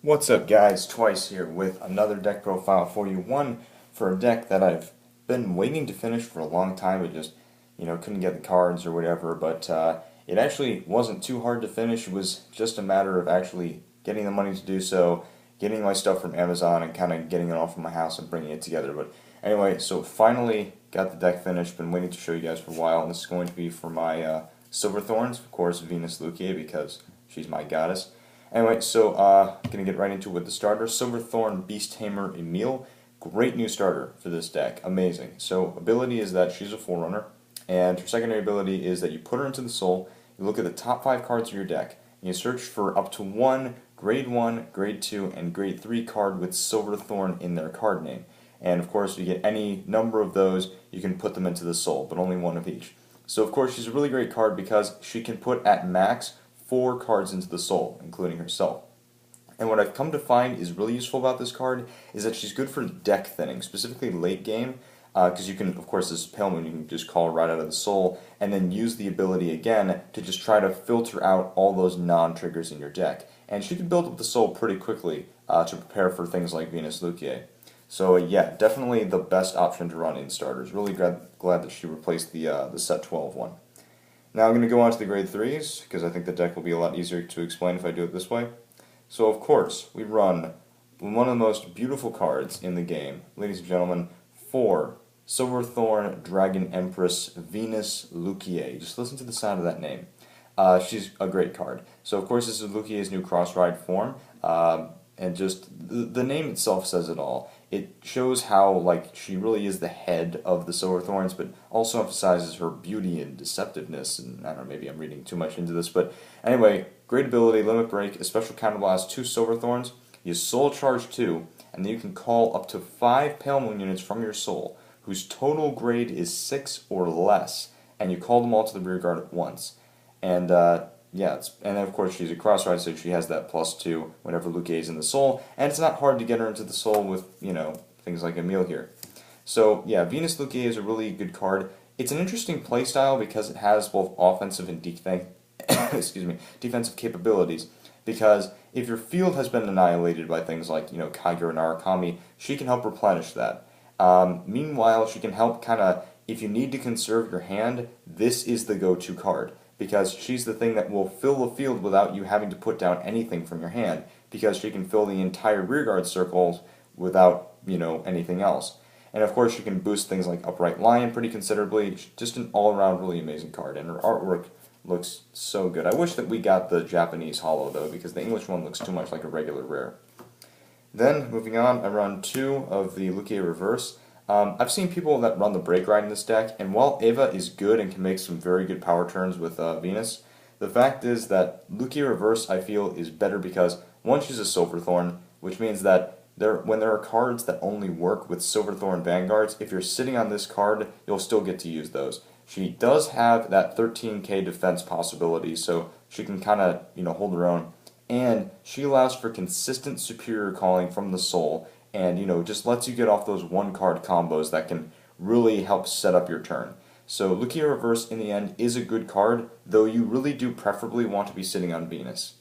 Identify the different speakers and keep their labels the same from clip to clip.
Speaker 1: What's up guys, Twice here with another deck profile for you. One for a deck that I've been waiting to finish for a long time. It just, couldn't get the cards or whatever, but it actually wasn't too hard to finish. It was just a matter of actually getting the money to do so, getting my stuff from Amazon and kind of getting it all from my house and bringing it together. But anyway, so finally got the deck finished. Been waiting to show you guys for a while, and this is going to be for my Silver Thorns, of course, Venus Luckier, because she's my goddess. Anyway, so gonna get right into it with the starter. Silver Thorn Beast Tamer Emile. Great new starter for this deck. Amazing. So ability is that she's a Forerunner, and her secondary ability is that you put her into the soul, you look at the top 5 cards of your deck, and you search for up to one Grade 2, and Grade 3 card with Silver Thorn in their card name. And of course, if you get any number of those, you can put them into the soul, but only one of each. So of course, she's a really great card because she can put at max 4 cards into the soul, including herself. And what I've come to find is really useful about this card is that she's good for deck thinning, specifically late game, because you can, of course, this Pale Moon, you can just call her right out of the soul, and then use the ability again to just try to filter out all those non-triggers in your deck. And she can build up the soul pretty quickly to prepare for things like Venus Luckier. So yeah, definitely the best option to run in starters. Really glad that she replaced the set 12 one. Now I'm going to go on to the grade 3s, because I think the deck will be a lot easier to explain if I do it this way. So of course, we run one of the most beautiful cards in the game, ladies and gentlemen, for Silver Thorn Dragon Empress Venus Luckier. Just listen to the sound of that name. She's a great card. So of course this is Luckier's new cross-ride form, and just the name itself says it all. It shows how she really is the head of the Silver Thorns, but also emphasizes her beauty and deceptiveness. And I don't know, maybe I'm reading too much into this, but anyway, great ability, limit break, a special counterblast, 2 Silver Thorns. You soul charge 2, and then you can call up to 5 Pale Moon units from your soul, whose total grade is 6 or less, and you call them all to the rear guard at once. And yeah, and of course she's a cross-ride, so she has that +2 whenever Luckier is in the soul, and it's not hard to get her into the soul with, things like Emile here. So yeah, Venus Luckier is a really good card. It's an interesting playstyle because it has both offensive and defensive capabilities, because if your field has been annihilated by things like, Kaiger and Arakami, she can help replenish that. Meanwhile, she can help if you need to conserve your hand, this is the go-to card, because she's the thing that will fill the field without you having to put down anything from your hand, because she can fill the entire rearguard circles without, anything else. And of course she can boost things like Upright Lion pretty considerably. Just an all-around really amazing card, and her artwork looks so good. I wish that we got the Japanese holo though, because the English one looks too much like a regular rare. Then, moving on, I run 2 of the Luquier Reverse. I've seen people that run the Break Ride in this deck, and while Ava is good and can make some very good power turns with Venus, the fact is that Luquier Reverse, I feel, is better because, one, she's a Silver Thorn, which means that when there are cards that only work with Silver Thorn Vanguards, if you're sitting on this card, you'll still get to use those. She does have that 13k defense possibility, so she can kind of, hold her own, and she allows for consistent superior calling from the soul, and just lets you get off those 1-card combos that can really help set up your turn. So Luquier Reverse in the end is a good card, though you really do preferably want to be sitting on Venus.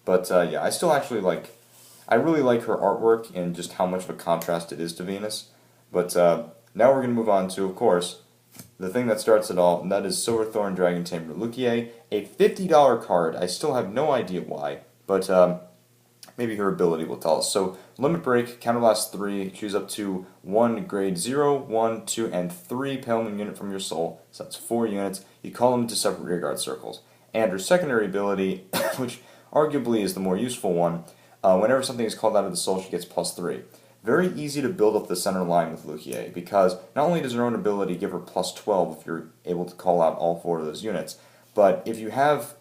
Speaker 1: But yeah, I really like her artwork and just how much of a contrast it is to Venus. But now we're going to move on to, of course, the thing that starts it all, and that is Silver Thorn Dragon Tamer Luckier, a $50 card. I still have no idea why, but maybe her ability will tell us. So, limit break, counterblast 3, choose up to 1 grade 0, 1, 2, and 3 Pale Moon unit from your soul, so that's 4 units. You call them into separate rearguard circles. And her secondary ability, which arguably is the more useful one, whenever something is called out of the soul, she gets +3. Very easy to build up the center line with Luckier, because not only does her own ability give her +12 if you're able to call out all 4 of those units, but if you have,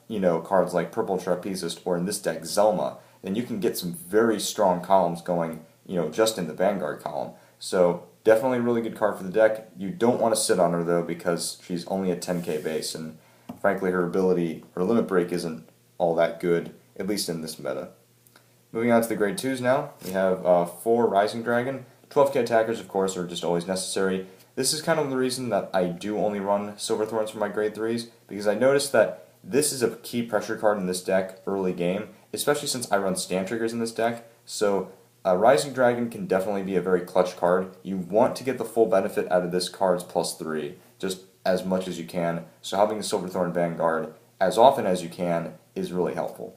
Speaker 1: cards like Purple Trapezist, or in this deck, Zelma, then you can get some very strong columns going, just in the Vanguard column. So definitely a really good card for the deck. You don't want to sit on her though, because she's only a 10k base, and frankly her limit break isn't all that good, at least in this meta. Moving on to the grade 2s now, we have 4 Rising Dragon. 12k attackers, of course, are just always necessary. This is kind of the reason that I do only run Silver Thorns for my grade 3s, because I noticed that this is a key pressure card in this deck early game, especially since I run stand triggers in this deck. So Rising Dragon can definitely be a very clutch card. You want to get the full benefit out of this card's +3, just as much as you can. So having a Silver Thorn Vanguard as often as you can is really helpful.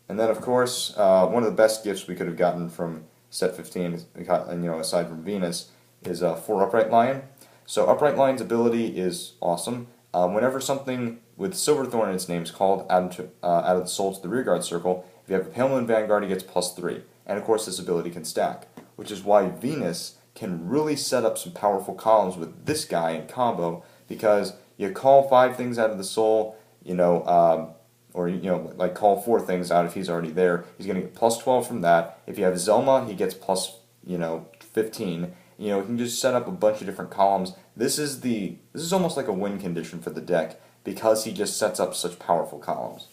Speaker 1: And then, of course, one of the best gifts we could have gotten from set 15, aside from Venus, is 4 Upright Lion. So Upright Lion's ability is awesome. Whenever something with Silver Thorn in its name is called out of the soul to the rearguard circle, if you have a Pale Moon Vanguard, he gets +3. And of course, this ability can stack, which is why Venus can really set up some powerful columns with this guy in combo, because you call 5 things out of the soul, like call 4 things out if he's already there. He's going to get +12 from that. If you have Zelma, he gets +15. He can just set up a bunch of different columns. This is almost like a win condition for the deck because he just sets up such powerful columns.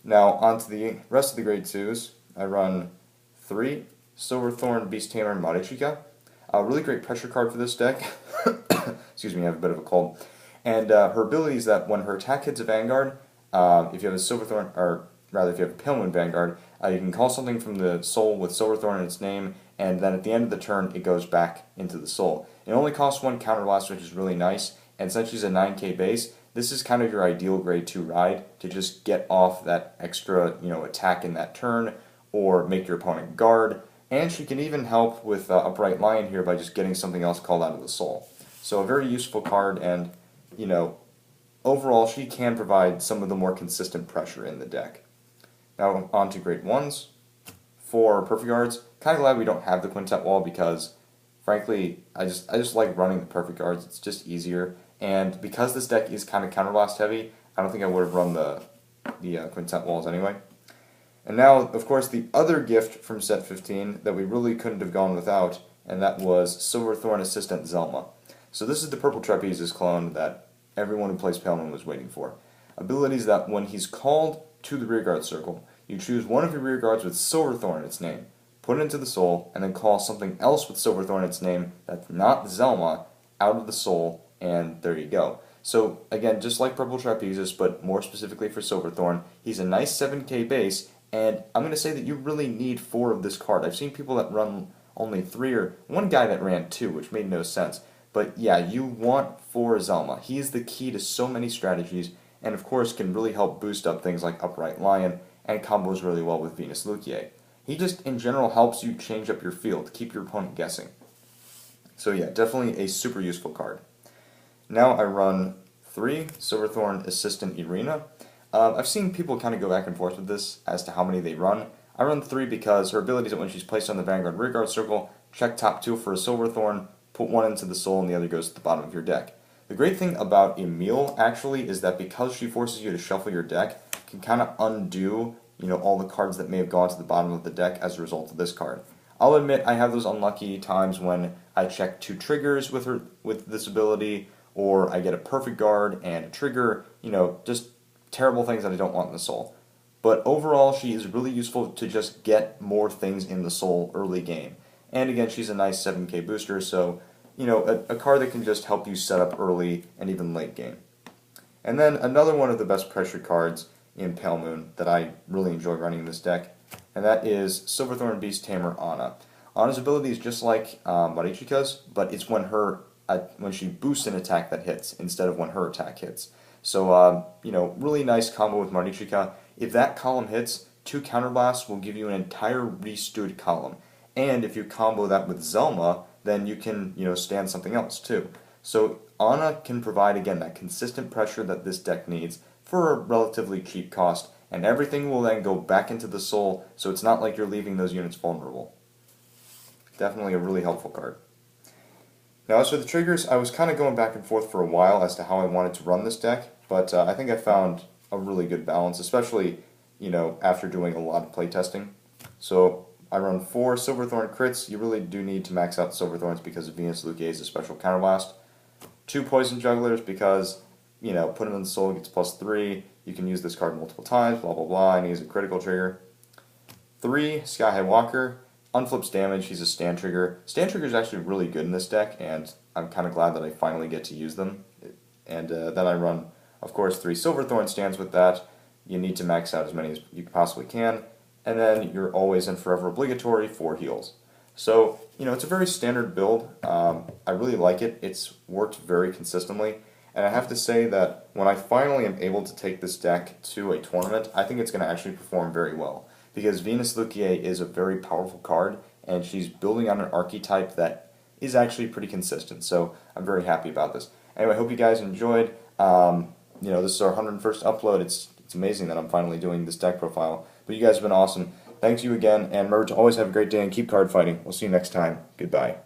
Speaker 1: Now on to the rest of the grade 2s. I run 3 Silver Thorn Beast Tamer Maricica. A really great pressure card for this deck. Excuse me, I have a bit of a cold. And her ability is that when her attack hits a Vanguard, if you have a Silver Thorn, or rather if you have a Pale Moon Vanguard, you can call something from the soul with Silver Thorn in its name, and then at the end of the turn it goes back into the soul. It only costs 1 counterblast, which is really nice, and since she's a 9k base, this is kind of your ideal grade 2 ride to just get off that extra attack in that turn, or make your opponent guard, and she can even help with Upright Lion here by just getting something else called out of the soul. So a very useful card, and overall she can provide some of the more consistent pressure in the deck. Now on to grade 1s. For Perfect Guards, kind of glad we don't have the Quintet Wall because, frankly, I just like running the Perfect Guards. It's just easier, and because this deck is kind of counterblast heavy, I don't think I would have run the Quintet Walls anyway. And now, of course, the other gift from set 15 that we really couldn't have gone without, and that was Silver Thorn Assistant Zelma. So this is the Purple Trapezes clone that everyone who plays Pale Moon was waiting for. Abilities that when he's called to the rearguard circle, you choose one of your rearguards with Silver Thorn in its name, put it into the soul, and then call something else with Silver Thorn in its name that's not Zelma out of the soul, and there you go. So again, just like Purple Trapezes, but more specifically for Silver Thorn, he's a nice 7k base, and I'm going to say that you really need 4 of this card. I've seen people that run only 3, or one guy that ran 2, which made no sense. But yeah, you want 4 Zelma. He is the key to so many strategies, and of course can really help boost up things like Upright Lion, and combos really well with Venus Luckier. He just, in general, helps you change up your field, keep your opponent guessing. So yeah, definitely a super useful card. Now I run 3 Silver Thorn Assistant Irina. I've seen people kind of go back and forth with this as to how many they run. I run 3 because her ability is that when she's placed on the Vanguard rearguard circle, check top 2 for a Silver Thorn, put 1 into the soul, and the other goes to the bottom of your deck. The great thing about Emile, actually, is that because she forces you to shuffle your deck, can kind of undo, all the cards that may have gone to the bottom of the deck as a result of this card. I'll admit I have those unlucky times when I check 2 triggers with this ability, or I get a perfect guard and a trigger, just terrible things that I don't want in the soul. But overall, she is really useful to just get more things in the soul early game. And again, she's a nice 7k booster, so a card that can just help you set up early and even late game. And then another one of the best pressure cards in Pale Moon that I really enjoy running in this deck, and that is Silver Thorn Beast Tamer Ana. Ana's ability is just like Maricica's, but it's when she boosts an attack that hits instead of when her attack hits. So, really nice combo with Maricica. If that column hits, 2 counterblasts will give you an entire restood column. And if you combo that with Zelma, then you can, stand something else too. So Ana can provide, again, that consistent pressure that this deck needs for a relatively cheap cost, and everything will then go back into the soul, so it's not like you're leaving those units vulnerable. Definitely a really helpful card. Now as for the triggers, I was kind of going back and forth for a while as to how I wanted to run this deck, but I think I found a really good balance, especially, after doing a lot of playtesting. So I run 4 Silver Thorn crits. You really do need to max out Silver Thorns because of Venus Luckier is a special counterblast. 2 Poison Jugglers because, put him in the soul, gets +3. You can use this card multiple times, blah blah blah, and he's a critical trigger. 3 Skyhigh Walker. Unflips damage, he's a stand trigger. Stand trigger is actually really good in this deck, and I'm kind of glad that I finally get to use them. And then I run, of course, 3 Silver Thorn stands with that. You need to max out as many as you possibly can. and then your always and forever obligatory 4 heals. So, it's a very standard build. I really like it. It's worked very consistently. And I have to say that when I finally am able to take this deck to a tournament, I think it's going to actually perform very well. Because Venus Lucquier is a very powerful card, and she's building on an archetype that is actually pretty consistent. So I'm very happy about this. Anyway, I hope you guys enjoyed. This is our 101st upload. It's amazing that I'm finally doing this deck profile. But you guys have been awesome. Thanks you again, and remember to always have a great day and keep card fighting. We'll see you next time. Goodbye.